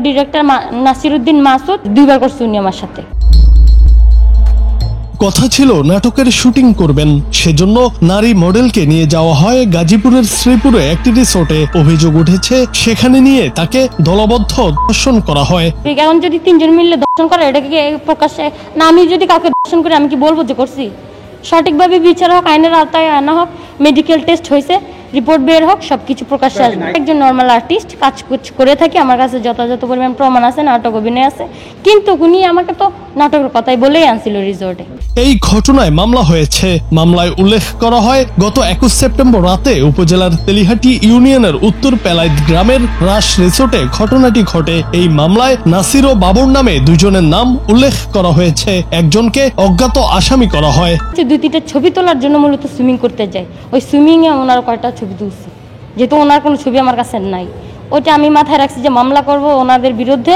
Director Nasiruddin Masud 2 বার করছে উনি আমার সাথে। কথা ছিল নাটকের শুটিং করবেন, সেজন্য নারী মডেলকে নিয়ে যাওয়া হয় গাজীপুরের শ্রীপুরে একটি রিসোর্টে। অভিযোগ উঠেছে সেখানে নিয়ে তাকে দলবদ্ধ ধর্ষণ করা হয়। এখন যদি 3 জন মিলে ধর্ষণ করে এটাকে প্রকাশ্যে না, আমি যদি কাউকে ধর্ষণ করি আমি কি বলবো যে করছি? সঠিকভাবে বিচার হোক, আইনের আওতায় আনা হোক, মেডিকেল টেস্ট হয়েছে, রিপোর্ট বের হোক, সবকিছু প্রকাশ্যে আসবে। একজন নর্মাল আর্টিস্ট কাজ করে থাকি, আমার কাছে যথাযথ পরিমাণ প্রমাণ আছে, নাটক অভিনয় আছে, কিন্তু উনি আমাকে তো নাটকের কথাই বলেই আনছিল রিসোর্টে। এই ঘটনায় মামলা হয়েছে। মামলায় উল্লেখ করা হয়, গত 21 সেপ্টেম্বর রাতে উপজেলার তেলিহাটি ইউনিয়নের উত্তর পেলাইত গ্রামের রাস রিসোর্টে ঘটনাটি ঘটে। এই মামলায় নাসির ও বাবর নামে 2 জনের নাম উল্লেখ করা হয়েছে। একজনকে অজ্ঞাত আসামি করা হয়। 2-3টা ছবি তোলার জন্য মূলত সুইমিং করতে যাই, ওই সুইমিং এ ওনার কয়টা ছবি তুলছি, যেহেতু ওনার কোনো ছবি আমার কাছে নাই, ওইটা আমি মাথায় রাখছি যে মামলা করব ওনাদের বিরুদ্ধে।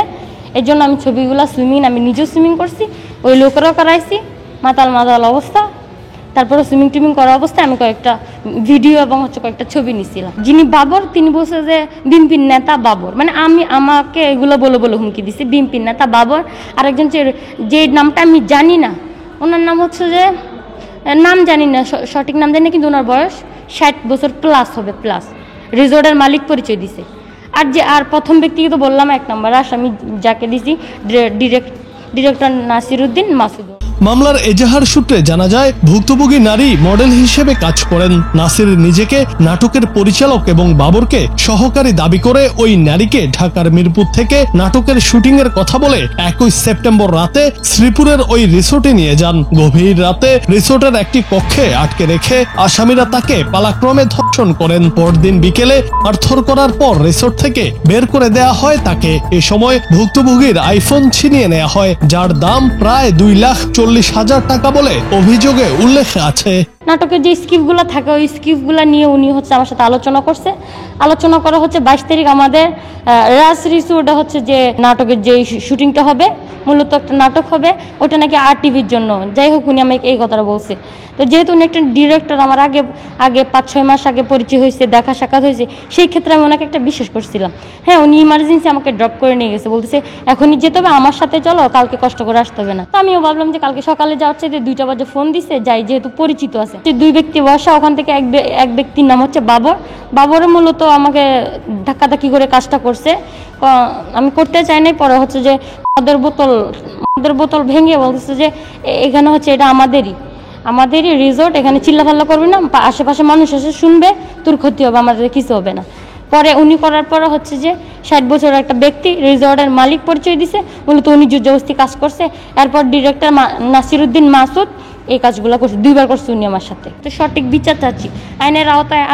এই জন্য আমি ছবিগুলো সুইমিং, আমি নিজেও সুইমিং করছি, ওই লোকেরাও করাইছি, মাতাল অবস্থা। তারপরে সুইমিং টুইমিং করা অবস্থায় আমি কয়েকটা ভিডিও এবং কয়েকটা ছবি নিছিলাম। যিনি বাবর তিনি বলছে যে বিএনপির নেতা বাবর, মানে আমাকে এগুলো বলে হুমকি দিছে, বিএনপির নেতা বাবর। আরেকজন যে নামটা আমি জানি না, ওনার নাম হচ্ছে যে নাম জানি না, সঠিক নাম জানি না, কিন্তু ওনার বয়স 60 বছর প্লাস হবে, প্লাস রিসোর্টের মালিক পরিচয় দিছে। আর প্রথম ব্যক্তিকে তো বললাম 1 নম্বর আসামি যাকে দিছি ডিরেক্টর নাসিরউদ্দিন মাসুদ। মামলার এজাহার সূত্রে জানা যায়, ভুক্তভোগী নারী মডেল হিসেবে কাজ করেন। নাসির নিজেকে নাটকের পরিচালক এবং বাবরকে সহকারী দাবি করে ওই নারীকে ঢাকার মিরপুর থেকে নাটকের শুটিং এর কথা বলে 21 সেপ্টেম্বর রাতে শ্রীপুরের ওই রিসোর্টে নিয়ে যান। গভীর রাতে রিসোর্টের একটি কক্ষে আটকে রেখে আসামিরা তাকে পালাক্রমে ধর্ষণ করেন। পরদিন বিকেলে মারধর করার পর রিসোর্ট থেকে বের করে দেয়া হয় তাকে। এ সময় ভুক্তভোগীর আইফোন ছিনিয়ে নেওয়া হয়, যার দাম প্রায় 2,40,000 টাকা বলে অভিযোগে উল্লেখ আছে। নাটকের যে স্ক্রিপ্টগুলো থাকে ওই স্ক্রিপ্টগুলো নিয়ে উনি আমার সাথে আলোচনা করছে। আলোচনা করা হচ্ছে 22 তারিখ আমাদের রাস রিসোর্টে হচ্ছে যে নাটকের যে শুটিংটা হবে, মূলত একটা নাটক হবে, ওটা নাকি RTV জন্য। যাই হোক, উনি আমাকে এই কথাটা বলছে। তো যেহেতু উনি একটা ডিরেক্টর, আমার আগে 5-6 মাস আগে পরিচয় হয়েছে, দেখা সাক্ষাৎ হয়েছে, সেই ক্ষেত্রে আমি ওনাকে একটা বিশ্বাস করছিলাম। হ্যাঁ, উনি ইমার্জেন্সি আমাকে ড্রপ করে নিয়ে গেছে, বলতেছে এখনই যেতে হবে, আমার সাথে চলো, কালকে কষ্ট করে আসতে হবে না। তো আমিও ভাবলাম যে কালকে সকালে যাওয়ার চাইতে 2টা বাজে ফোন দিছে, যাই, যেহেতু পরিচিত আছে। 2 ব্যক্তি বসা, ওখান থেকে এক ব্যক্তির নাম হচ্ছে বাবর। বাবরের মূলত আমাকে ধাক্কাধাক্কি করে কাজটা করছে, আমি করতে চাই নাই। পরে হচ্ছে যে মদের বোতল ভেঙে বলতেছে যে এখানে হচ্ছে এটা আমাদেরই রিসোর্ট, এখানে চিল্লাফাল্লা করবি না, আশেপাশে মানুষ এসে শুনবে, তোর ক্ষতি হবে, আমাদের কিছু হবে না। পরে উনি করার পরে হচ্ছে যে 60 বছরের একটা ব্যক্তি রিসোর্টের মালিক পরিচয় দিছে, মূলত উনি জবরদস্তি কাজ করছে। এরপর ডিরেক্টর নাসিরউদ্দিন মাসুদ এই কাজগুলো করছে, 2 বার করছে উনি আমার সাথে। তো সঠিক বিচার চাচ্ছি, আইনের আওতায়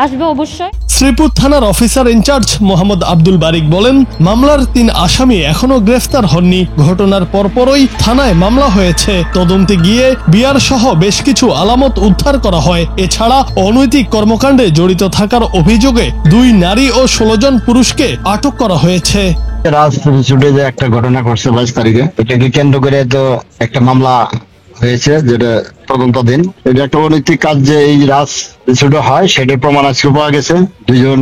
আসবে অবশ্যই। শ্রীপুর থানার অফিসার ইনচার্জ মোহাম্মদ আব্দুল বারিক বলেন, মামলার 3 আসামি এখনো গ্রেফতার হননি। ঘটনার পরপরই থানায় মামলা হয়েছে। তদন্তে গিয়ে বিয়ার সহ বেশ কিছু আলামত উদ্ধার করা হয়। এছাড়া অনৈতিক কর্মকাণ্ডে জড়িত থাকার অভিযোগে 2 নারী ও 16 জন পুরুষকে আটক করা হয়েছে। রাজ রিসোর্টে যে একটা ঘটনা ঘটছে 22 তারিখে, এটাকে কেন্দ্র করে তো একটা মামলা হয়েছে, যেটা তদন্তাধীন। এটা একটা অনৈতিক কাজ যে এই রাজ রিসোর্টে হয়, সেটার প্রমাণ আজকে পাওয়া গেছে। 2 জন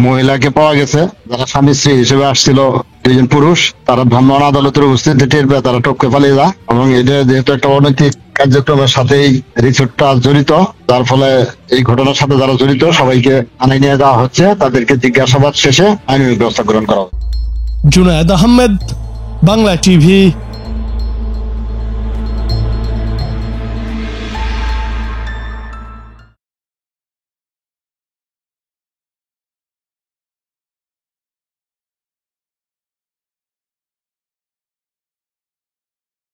মহিলাকে পাওয়া গেছে, যারা স্বামী স্ত্রী হিসেবে আসছিল। 2 জন পুরুষ, তারা ভ্রাম্যমাণ আদালতের উপস্থিতিতে টের পেয়ে তারা টপকে পালিয়ে যায়। এবং এটা যেহেতু একটা অনৈতিক কার্যক্রমের সাথে এই রিসোর্টটা জড়িত, যার ফলে এই ঘটনার সাথে যারা জড়িত সবাইকে থানায় নিয়ে যাওয়া হচ্ছে, তাদেরকে জিজ্ঞাসাবাদ শেষে আইনি ব্যবস্থা গ্রহণ করা হবে। জুনায়েদ আহমেদ, বাংলা টিভি।